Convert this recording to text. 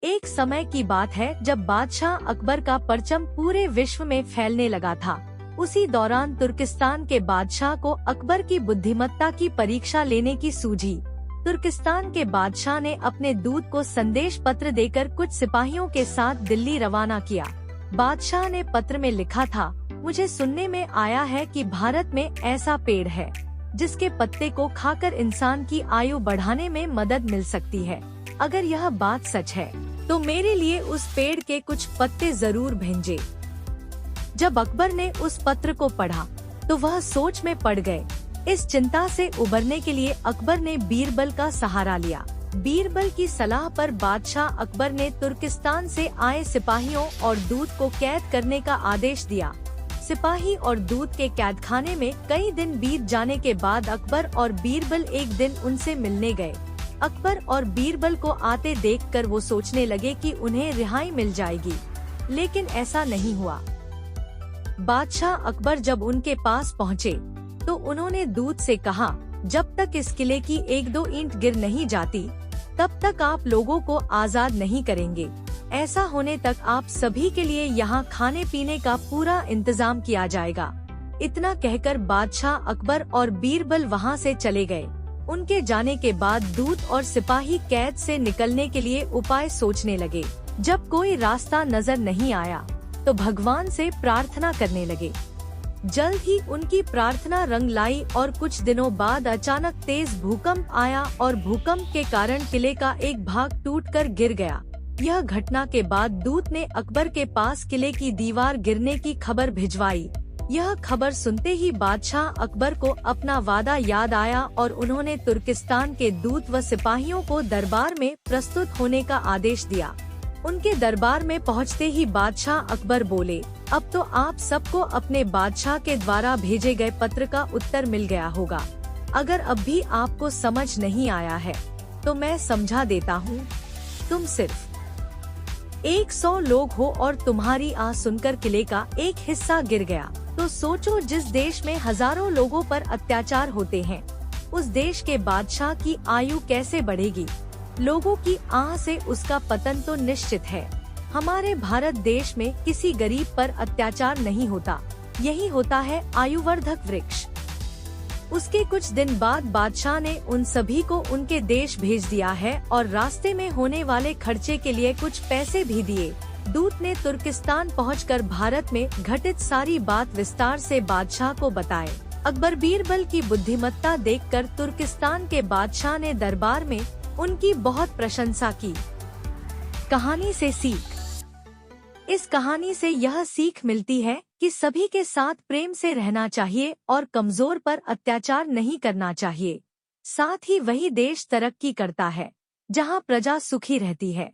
एक समय की बात है जब बादशाह अकबर का परचम पूरे विश्व में फैलने लगा था। उसी दौरान तुर्किस्तान के बादशाह को अकबर की बुद्धिमत्ता की परीक्षा लेने की सूझी। तुर्किस्तान के बादशाह ने अपने दूत को संदेश पत्र देकर कुछ सिपाहियों के साथ दिल्ली रवाना किया। बादशाह ने पत्र में लिखा था, मुझे सुनने में आया है कि भारत में ऐसा पेड़ है जिसके पत्ते को खाकर इंसान की आयु बढ़ाने में मदद मिल सकती है। अगर यह बात सच है तो मेरे लिए उस पेड़ के कुछ पत्ते जरूर भेजें। जब अकबर ने उस पत्र को पढ़ा तो वह सोच में पड़ गए। इस चिंता से उबरने के लिए अकबर ने बीरबल का सहारा लिया। बीरबल की सलाह पर बादशाह अकबर ने तुर्किस्तान से आए सिपाहियों और दूत को कैद करने का आदेश दिया। सिपाही और दूत के कैदखाने में कई दिन बीत जाने के बाद अकबर और बीरबल एक दिन उनसे मिलने गए। अकबर और बीरबल को आते देखकर वो सोचने लगे कि उन्हें रिहाई मिल जाएगी, लेकिन ऐसा नहीं हुआ। बादशाह अकबर जब उनके पास पहुँचे तो उन्होंने दूत से कहा, जब तक इस किले की एक दो ईंट गिर नहीं जाती तब तक आप लोगों को आजाद नहीं करेंगे। ऐसा होने तक आप सभी के लिए यहाँ खाने पीने का पूरा इंतजाम किया जाएगा। इतना कहकर बादशाह अकबर और बीरबल वहाँ से चले गए। उनके जाने के बाद दूत और सिपाही कैद से निकलने के लिए उपाय सोचने लगे। जब कोई रास्ता नजर नहीं आया तो भगवान से प्रार्थना करने लगे। जल्द ही उनकी प्रार्थना रंग लाई और कुछ दिनों बाद अचानक तेज भूकंप आया और भूकंप के कारण किले का एक भाग टूटकर गिर गया। यह घटना के बाद दूत ने अकबर के पास किले की दीवार गिरने की खबर भिजवाई। यह खबर सुनते ही बादशाह अकबर को अपना वादा याद आया और उन्होंने तुर्किस्तान के दूत व सिपाहियों को दरबार में प्रस्तुत होने का आदेश दिया। उनके दरबार में पहुंचते ही बादशाह अकबर बोले, अब तो आप सबको अपने बादशाह के द्वारा भेजे गए पत्र का उत्तर मिल गया होगा। अगर अब भी आपको समझ नहीं आया है तो मैं समझा देता हूँ। तुम सिर्फ 100 लोग हो और तुम्हारी आह सुनकर किले का एक हिस्सा गिर गया, तो सोचो जिस देश में हजारों लोगों पर अत्याचार होते हैं, उस देश के बादशाह की आयु कैसे बढ़ेगी। लोगों की आह से उसका पतन तो निश्चित है। हमारे भारत देश में किसी गरीब पर अत्याचार नहीं होता, यही होता है आयुवर्धक वृक्ष। उसके कुछ दिन बाद बादशाह ने उन सभी को उनके देश भेज दिया है और रास्ते में होने वाले खर्चे के लिए कुछ पैसे भी दिए। दूत ने तुर्किस्तान पहुंचकर भारत में घटित सारी बात विस्तार से बादशाह को बताए। अकबर बीरबल की बुद्धिमत्ता देखकर तुर्किस्तान के बादशाह ने दरबार में उनकी बहुत प्रशंसा की। कहानी से सीख। इस कहानी से यह सीख मिलती है कि सभी के साथ प्रेम से रहना चाहिए और कमजोर पर अत्याचार नहीं करना चाहिए। साथ ही वही देश तरक्की करता है जहां प्रजा सुखी रहती है।